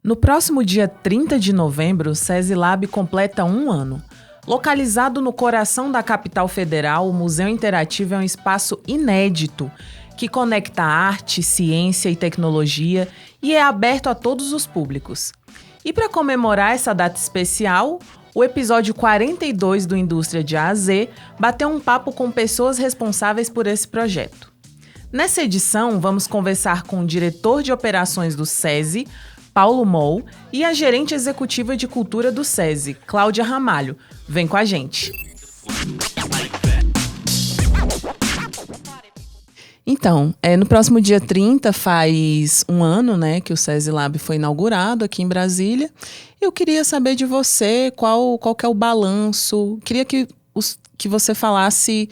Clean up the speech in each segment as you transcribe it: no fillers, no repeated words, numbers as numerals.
No próximo dia 30 de novembro, o SESI Lab completa 1 ano. Localizado no coração da capital federal, o Museu Interativo é um espaço inédito que conecta arte, ciência e tecnologia e é aberto a todos os públicos. E para comemorar essa data especial, o episódio 42 do Indústria de A a Z bateu um papo com pessoas responsáveis por esse projeto. Nessa edição, vamos conversar com o diretor de operações do SESI, Paulo Moll, e a gerente executiva de cultura do SESI, Cláudia Ramalho. Vem com a gente! Então, no próximo dia 30 faz 1 ano, né, que o SESI Lab foi inaugurado aqui em Brasília. Eu queria saber de você qual que é o balanço. Queria que você falasse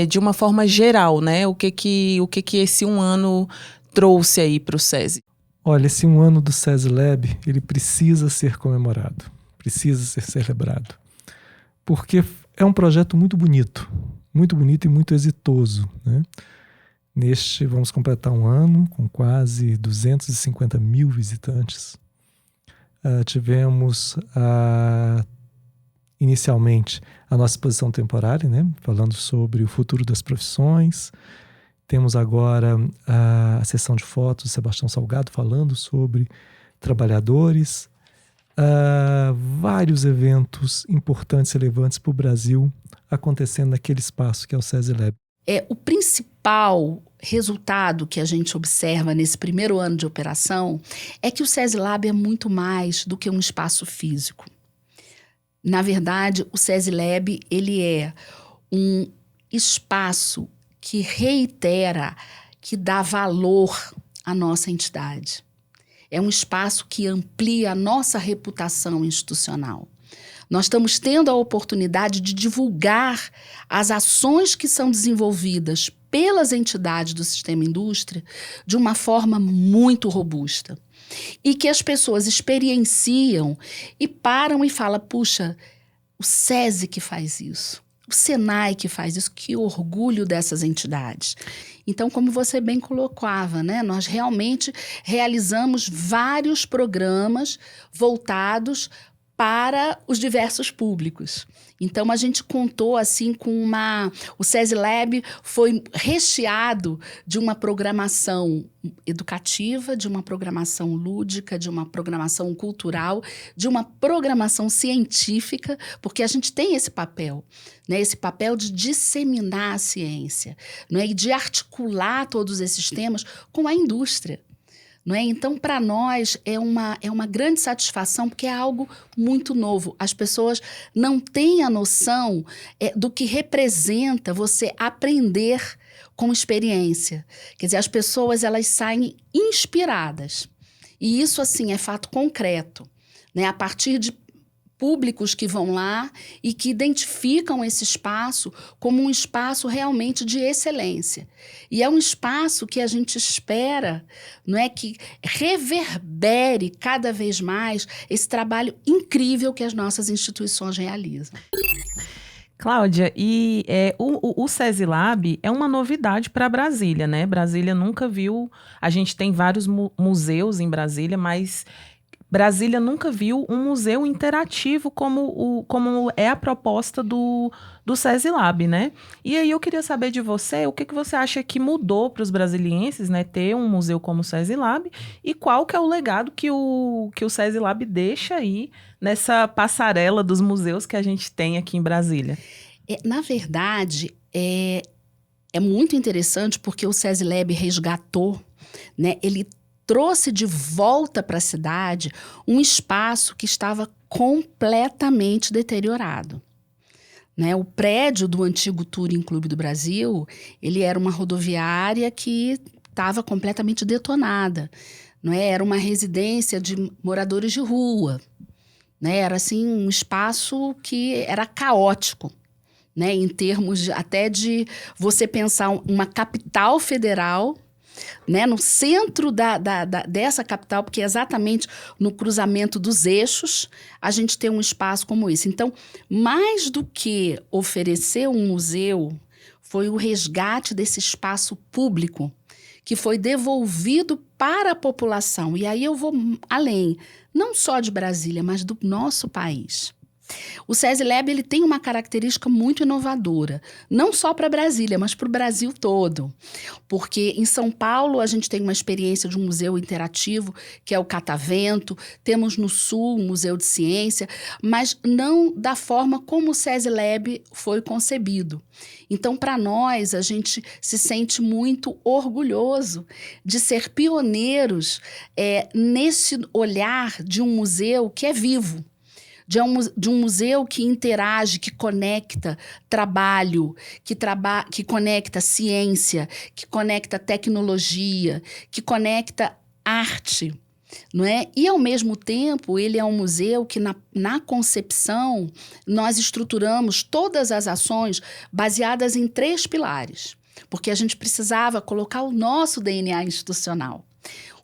de uma forma geral, né, o que esse 1 ano trouxe aí para o SESI. Olha, esse 1 ano do SESI Lab, ele precisa ser comemorado, precisa ser celebrado, porque é um projeto muito bonito e muito exitoso, né? Vamos completar 1 ano com quase 250 mil visitantes. Tivemos inicialmente a nossa exposição temporária, né? Falando sobre o futuro das profissões. Temos agora a sessão de fotos do Sebastião Salgado falando sobre trabalhadores. Vários eventos importantes e relevantes para o Brasil acontecendo naquele espaço que é o SESI Lab. O principal resultado que a gente observa nesse primeiro ano de operação é que o SESI Lab é muito mais do que um espaço físico. Na verdade, o SESI Lab ele é um espaço que reitera, que dá valor à nossa entidade. É um espaço que amplia a nossa reputação institucional. Nós estamos tendo a oportunidade de divulgar as ações que são desenvolvidas pelas entidades do sistema indústria de uma forma muito robusta. E que as pessoas experienciam e param e falam, puxa, o SESI que faz isso. O Senai que faz isso, que orgulho dessas entidades. Então, como você bem colocava, né, nós realmente realizamos vários programas voltados para os diversos públicos. Então, a gente contou assim com o SESI Lab foi recheado de uma programação educativa, de uma programação lúdica, de uma programação cultural, de uma programação científica, porque a gente tem esse papel, né? Esse papel de disseminar a ciência, né? E de articular todos esses temas com a indústria. Não é? Então, para nós, é uma grande satisfação, porque é algo muito novo. As pessoas não têm a noção do que representa você aprender com experiência. Quer dizer, as pessoas elas saem inspiradas. E isso, assim, é fato concreto, né? A partir de públicos que vão lá e que identificam esse espaço como um espaço realmente de excelência. E é um espaço que a gente espera, não é, que reverbere cada vez mais esse trabalho incrível que as nossas instituições realizam. Cláudia, e o SESI Lab é uma novidade para Brasília, né? Brasília nunca viu, a gente tem vários museus em Brasília, mas Brasília nunca viu um museu interativo como é a proposta do SESI Lab, né? E aí eu queria saber de você, o que você acha que mudou para os brasilienses, né, ter um museu como o SESI Lab, e qual que é o legado que o SESI Lab deixa aí nessa passarela dos museus que a gente tem aqui em Brasília? Na verdade, é muito interessante porque o SESI Lab resgatou, né, ele trouxe de volta para a cidade um espaço que estava completamente deteriorado. Né? O prédio do antigo Touring Clube do Brasil, ele era uma rodoviária que estava completamente detonada. Não é? Era uma residência de moradores de rua. Né? Era assim, um espaço que era caótico. Né? Em termos até de você pensar uma capital federal, né, no centro dessa capital, porque exatamente no cruzamento dos eixos, a gente tem um espaço como esse. Então, mais do que oferecer um museu, foi o resgate desse espaço público, que foi devolvido para a população. E aí eu vou além, não só de Brasília, mas do nosso país. O SESI Lab ele tem uma característica muito inovadora, não só para Brasília, mas para o Brasil todo. Porque em São Paulo a gente tem uma experiência de um museu interativo, que é o Catavento, temos no Sul um museu de ciência, mas não da forma como o SESI Lab foi concebido. Então, para nós, a gente se sente muito orgulhoso de ser pioneiros nesse olhar de um museu que é vivo. De um museu que interage, que conecta trabalho, que conecta ciência, que conecta tecnologia, que conecta arte, não é? E, ao mesmo tempo, ele é um museu que, na concepção, nós estruturamos todas as ações baseadas em 3 pilares, porque a gente precisava colocar o nosso DNA institucional.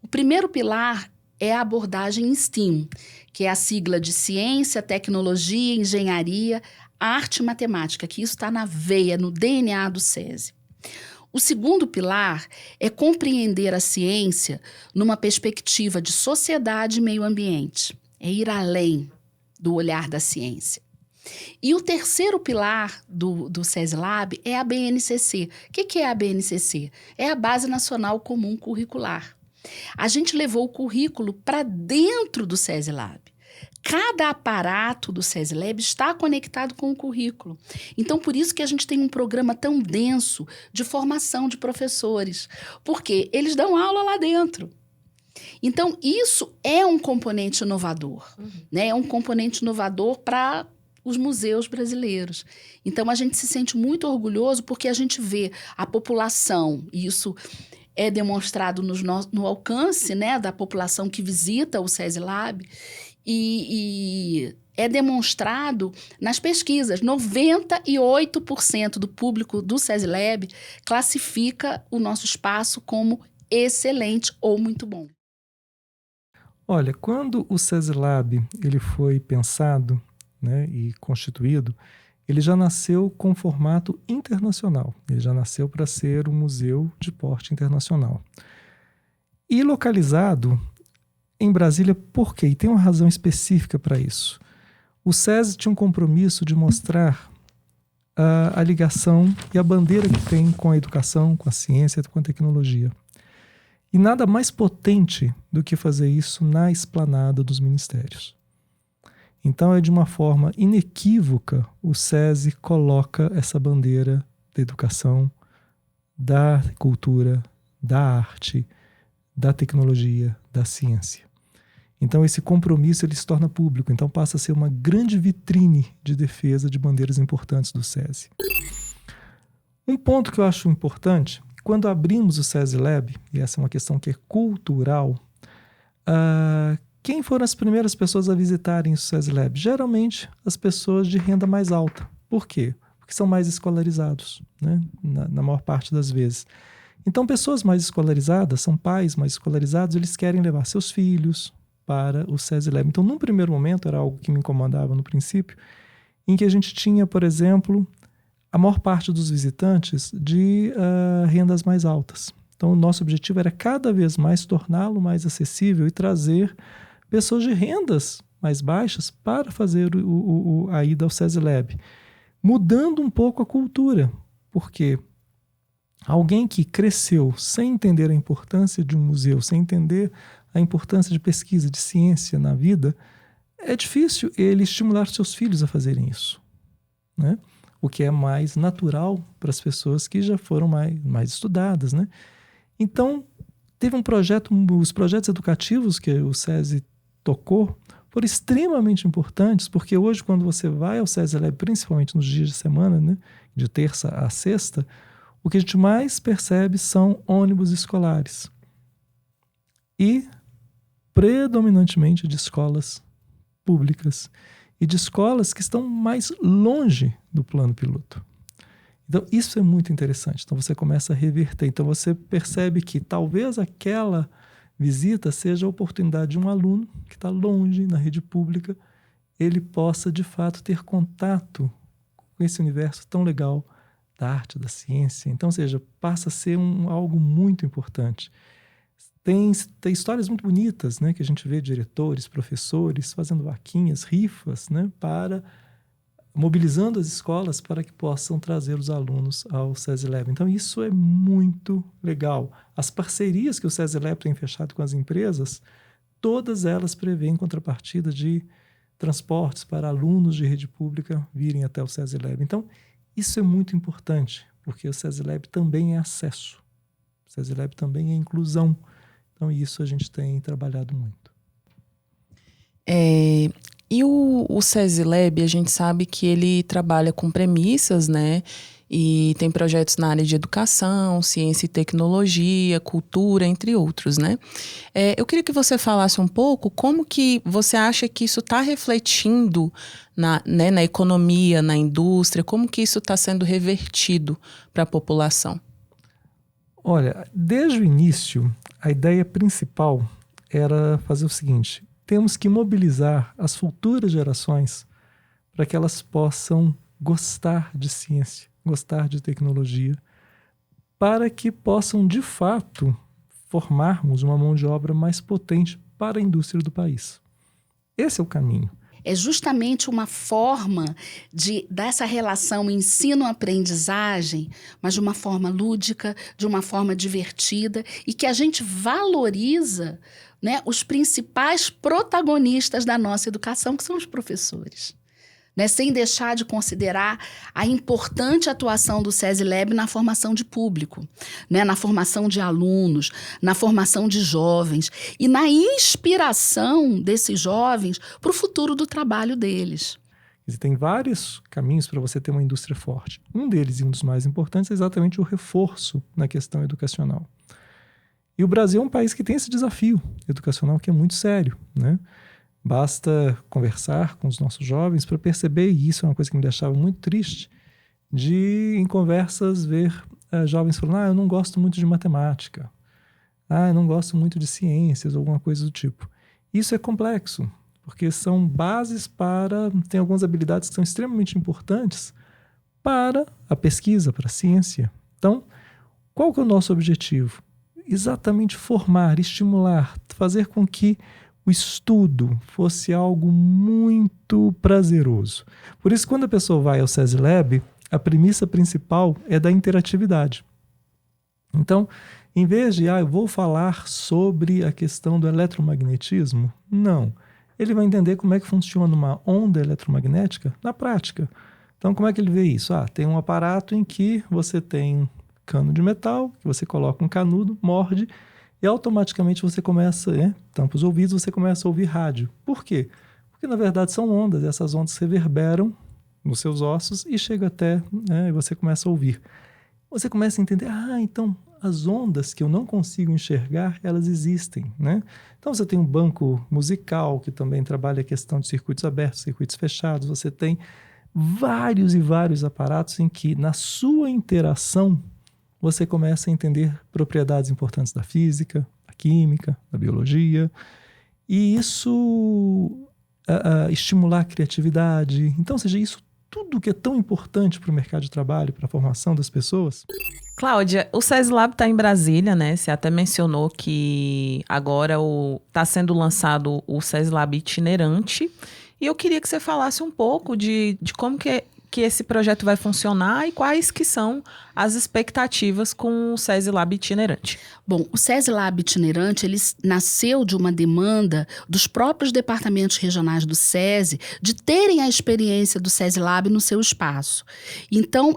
O primeiro pilar é a abordagem em STEAM, que é a sigla de ciência, tecnologia, engenharia, arte e matemática, que isso está na veia, no DNA do SESI. O segundo pilar é compreender a ciência numa perspectiva de sociedade e meio ambiente. É ir além do olhar da ciência. E o terceiro pilar do SESI Lab é a BNCC. O que é a BNCC? É a Base Nacional Comum Curricular. A gente levou o currículo para dentro do SESI Lab. Cada aparato do SESI Lab está conectado com o currículo. Então, por isso que a gente tem um programa tão denso de formação de professores, porque eles dão aula lá dentro. Então, isso é um componente inovador, né? É um componente inovador para os museus brasileiros. Então, a gente se sente muito orgulhoso porque a gente vê a população, e isso é demonstrado no alcance, né, da população que visita o SESI Lab, e é demonstrado nas pesquisas. 98% do público do SESI Lab classifica o nosso espaço como excelente ou muito bom. Olha, quando o SESI Lab ele foi pensado, né, e constituído, ele já nasceu com formato internacional. Ele já nasceu para ser um museu de porte internacional. E localizado em Brasília, por quê? E tem uma razão específica para isso. O SESI tinha um compromisso de mostrar a ligação e a bandeira que tem com a educação, com a ciência, com a tecnologia. E nada mais potente do que fazer isso na esplanada dos ministérios. Então, de uma forma inequívoca, o SESI coloca essa bandeira da educação, da cultura, da arte, da tecnologia, da ciência. Então, esse compromisso ele se torna público. Então, passa a ser uma grande vitrine de defesa de bandeiras importantes do SESI. Um ponto que eu acho importante, quando abrimos o SESI Lab, e essa é uma questão que é cultural, quem foram as primeiras pessoas a visitarem o SESI Lab? Geralmente, as pessoas de renda mais alta. Por quê? Porque são mais escolarizados, né? Na maior parte das vezes. Então, pessoas mais escolarizadas, são pais mais escolarizados, eles querem levar seus filhos para o SESI Lab. Então, num primeiro momento, era algo que me incomodava no princípio, em que a gente tinha, por exemplo, a maior parte dos visitantes de rendas mais altas. Então, o nosso objetivo era cada vez mais torná-lo mais acessível e trazer pessoas de rendas mais baixas para fazer a ida ao SESI Lab, mudando um pouco a cultura, porque alguém que cresceu sem entender a importância de um museu, sem entender a importância de pesquisa, de ciência na vida, é difícil ele estimular seus filhos a fazerem isso, né? O que é mais natural para as pessoas que já foram mais estudadas, né? Então, teve um projeto, os projetos educativos que o SESI tocou foram extremamente importantes, porque hoje, quando você vai ao SESI Lab, principalmente nos dias de semana, né, de terça a sexta, o que a gente mais percebe são ônibus escolares. E, predominantemente, de escolas públicas e de escolas que estão mais longe do plano piloto. Então, isso é muito interessante. Então, você começa a reverter. Então, você percebe que talvez aquela visita seja a oportunidade de um aluno que está longe na rede pública, ele possa, de fato, ter contato com esse universo tão legal da arte, da ciência. Então, ou seja, passa a ser algo muito importante. Tem histórias muito bonitas, né, que a gente vê diretores, professores fazendo vaquinhas, rifas, né, mobilizando as escolas para que possam trazer os alunos ao SESI Lab. Então, isso é muito legal. As parcerias que o SESI Lab tem fechado com as empresas, todas elas prevêem contrapartida de transportes para alunos de rede pública virem até o SESI Lab. Então, isso é muito importante, porque o SESI Lab também é acesso. O SESI Lab também é inclusão. Então, isso a gente tem trabalhado muito. E o SESI Lab, a gente sabe que ele trabalha com premissas, né? E tem projetos na área de educação, ciência e tecnologia, cultura, entre outros, né? Eu queria que você falasse um pouco como que você acha que isso está refletindo na economia, na indústria, como que isso está sendo revertido para a população? Olha, desde o início, a ideia principal era fazer o seguinte: temos que mobilizar as futuras gerações para que elas possam gostar de ciência, gostar de tecnologia, para que possam, de fato, formarmos uma mão de obra mais potente para a indústria do país. Esse é o caminho. É justamente uma forma dessa relação ensino-aprendizagem, mas de uma forma lúdica, de uma forma divertida, e que a gente valoriza, né, os principais protagonistas da nossa educação, que são os professores. Né, sem deixar de considerar a importante atuação do SESI Lab na formação de público, né, na formação de alunos, na formação de jovens e na inspiração desses jovens para o futuro do trabalho deles. Existem vários caminhos para você ter uma indústria forte. Um deles, e um dos mais importantes, é exatamente o reforço na questão educacional. E o Brasil é um país que tem esse desafio educacional que é muito sério, né? Basta conversar com os nossos jovens para perceber, e isso é uma coisa que me deixava muito triste, em conversas ver jovens falando: eu não gosto muito de matemática, eu não gosto muito de ciências, alguma coisa do tipo. Isso é complexo, porque são bases tem algumas habilidades que são extremamente importantes para a pesquisa, para a ciência. Então, qual que é o nosso objetivo? Exatamente formar, estimular, fazer com que o estudo fosse algo muito prazeroso. Por isso, quando a pessoa vai ao SESI Lab, a premissa principal é da interatividade. Então, em vez de, eu vou falar sobre a questão do eletromagnetismo, não. Ele vai entender como é que funciona uma onda eletromagnética na prática. Então, como é que ele vê isso? Tem um aparato em que você tem um cano de metal, que você coloca um canudo, morde, e automaticamente você começa, tampa os ouvidos, você começa a ouvir rádio. Por quê? Porque, na verdade, são ondas. E essas ondas reverberam nos seus ossos e chegam até, e você começa a ouvir. Você começa a entender, então, as ondas que eu não consigo enxergar, elas existem, né? Então, você tem um banco musical que também trabalha a questão de circuitos abertos, circuitos fechados. Você tem vários e vários aparatos em que, na sua interação, você começa a entender propriedades importantes da física, da química, da biologia, e isso estimular a criatividade. Então, seja isso tudo que é tão importante para o mercado de trabalho, para a formação das pessoas. Cláudia, o SESI Lab está em Brasília, né? Você até mencionou que agora está sendo lançado o SESI Lab itinerante, e eu queria que você falasse um pouco de como que esse projeto vai funcionar e quais que são as expectativas com o SESI Lab itinerante. Bom, o SESI Lab itinerante, ele nasceu de uma demanda dos próprios departamentos regionais do SESI de terem a experiência do SESI Lab no seu espaço. Então,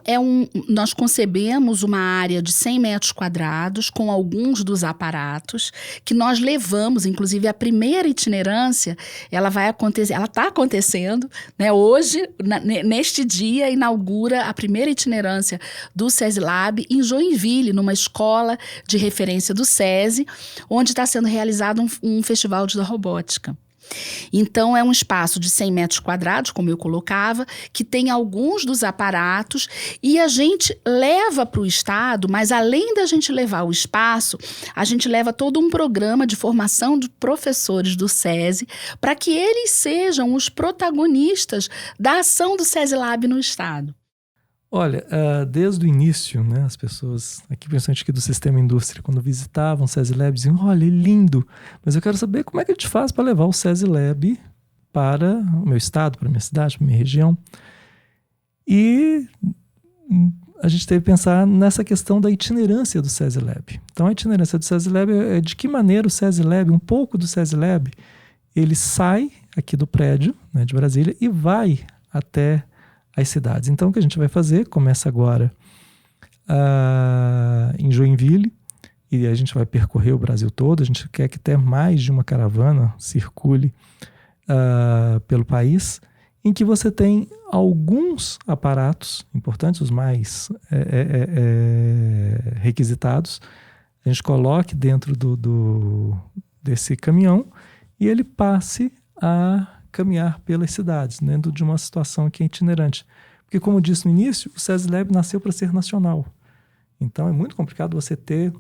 nós concebemos uma área de 100 metros quadrados com alguns dos aparatos que nós levamos, inclusive a primeira itinerância, ela está acontecendo, né? Hoje, neste dia, inaugura a primeira itinerância do SESI Lab em Joinville, numa escola de referência do SESI, onde está sendo realizado um festival de robótica. Então, é um espaço de 100 metros quadrados, como eu colocava, que tem alguns dos aparatos e a gente leva para o estado, mas além da gente levar o espaço, a gente leva todo um programa de formação de professores do SESI para que eles sejam os protagonistas da ação do SESI Lab no estado. Olha, desde o início, né, as pessoas, aqui principalmente aqui do Sistema Indústria, quando visitavam o SESI Lab, diziam, olha, é lindo, mas eu quero saber como é que a gente faz para levar o SESI Lab para o meu estado, para a minha cidade, para a minha região. E a gente teve que pensar nessa questão da itinerância do SESI Lab. Então, a itinerância do SESI Lab é de que maneira o SESI Lab, um pouco do SESI Lab, ele sai aqui do prédio, né, de Brasília e vai até as cidades. Então, o que a gente vai fazer? Começa agora em Joinville e a gente vai percorrer o Brasil todo. A gente quer que até mais de uma caravana circule pelo país, em que você tem alguns aparatos importantes, os mais requisitados, a gente coloque dentro desse caminhão e ele passe a caminhar pelas cidades, dentro de uma situação que é itinerante. Porque, como eu disse no início, o SESI Lab nasceu para ser nacional. Então, é muito complicado você ter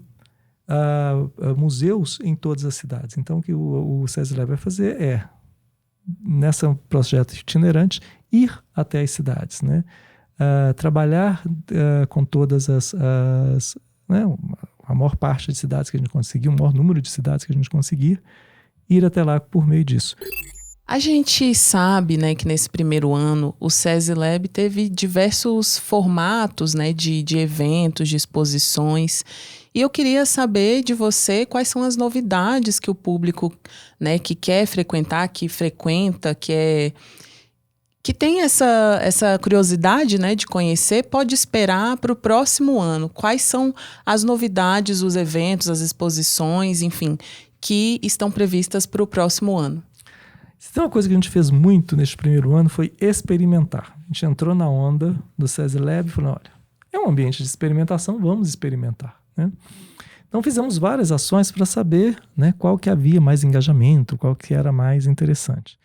museus em todas as cidades. Então, o que o SESI Lab vai fazer é, nesse projeto itinerante, ir até as cidades, né? Trabalhar com todas né, a maior parte de cidades que a gente conseguir, o maior número de cidades que a gente conseguir, ir até lá por meio disso. A gente sabe, né, que nesse primeiro ano o SESI Lab teve diversos formatos, né, de eventos, de exposições. E eu queria saber de você quais são as novidades que o público, né, que quer frequentar, que frequenta, que tem essa curiosidade, né, de conhecer, pode esperar para o próximo ano. Quais são as novidades, os eventos, as exposições, enfim, que estão previstas para o próximo ano? Se tem uma coisa que a gente fez muito neste primeiro ano foi experimentar. A gente entrou na onda do SESI Lab e falou, olha, é um ambiente de experimentação, vamos experimentar, né? Então fizemos várias ações para saber, né, qual que havia mais engajamento, qual que era mais interessante.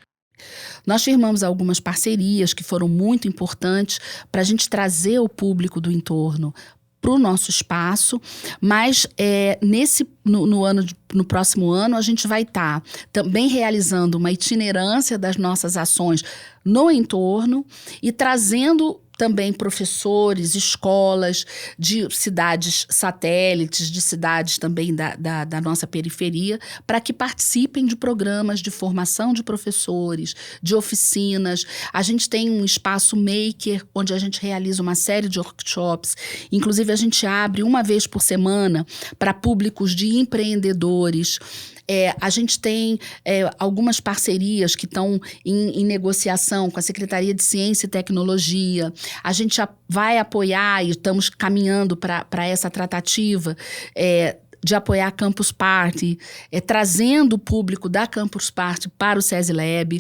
Nós firmamos algumas parcerias que foram muito importantes para a gente trazer o público do entorno para o nosso espaço, mas no próximo ano a gente vai estar também realizando uma itinerância das nossas ações no entorno e trazendo também professores, escolas de cidades satélites, de cidades também da nossa periferia, para que participem de programas de formação de professores, de oficinas. A gente tem um espaço maker, onde a gente realiza uma série de workshops. Inclusive, a gente abre uma vez por semana para públicos de empreendedores. A gente tem algumas parcerias que estão em negociação com a Secretaria de Ciência e Tecnologia. A gente vai apoiar e estamos caminhando para essa tratativa de apoiar a Campus Party, trazendo o público da Campus Party para o SESI Lab.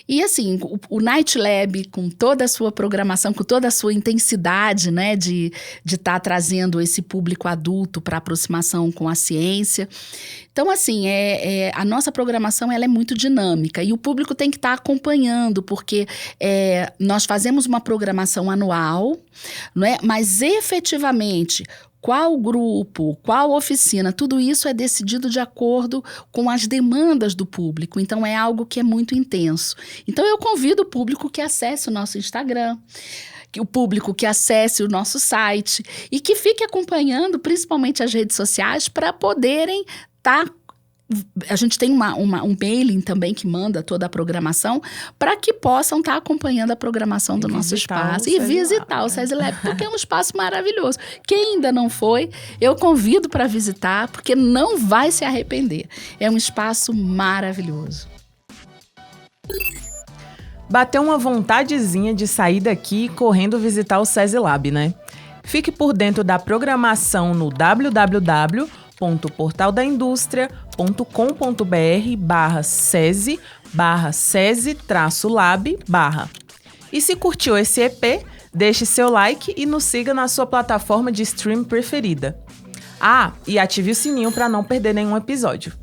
E assim, o Night Lab, com toda a sua programação, com toda a sua intensidade, né, de estar trazendo esse público adulto para aproximação com a ciência. Então, assim, a nossa programação ela é muito dinâmica e o público tem que estar acompanhando, porque nós fazemos uma programação anual, não é? Mas efetivamente, qual grupo, qual oficina, tudo isso é decidido de acordo com as demandas do público. Então, é algo que é muito intenso. Então, eu convido o público que acesse o nosso Instagram, o público que acesse o nosso site e que fique acompanhando, principalmente as redes sociais, para poderem estar... A gente tem um mailing também que manda toda a programação para que possam estar acompanhando a programação do nosso espaço e visitar o SESI Lab, porque é um espaço maravilhoso. Quem ainda não foi, eu convido para visitar, porque não vai se arrepender. É um espaço maravilhoso. Bateu uma vontadezinha de sair daqui correndo visitar o SESI Lab, né? Fique por dentro da programação no www.portaldaindustria.com.br/SESI/SESI-Lab/. E se curtiu esse EP, deixe seu like e nos siga na sua plataforma de stream preferida. E ative o sininho para não perder nenhum episódio.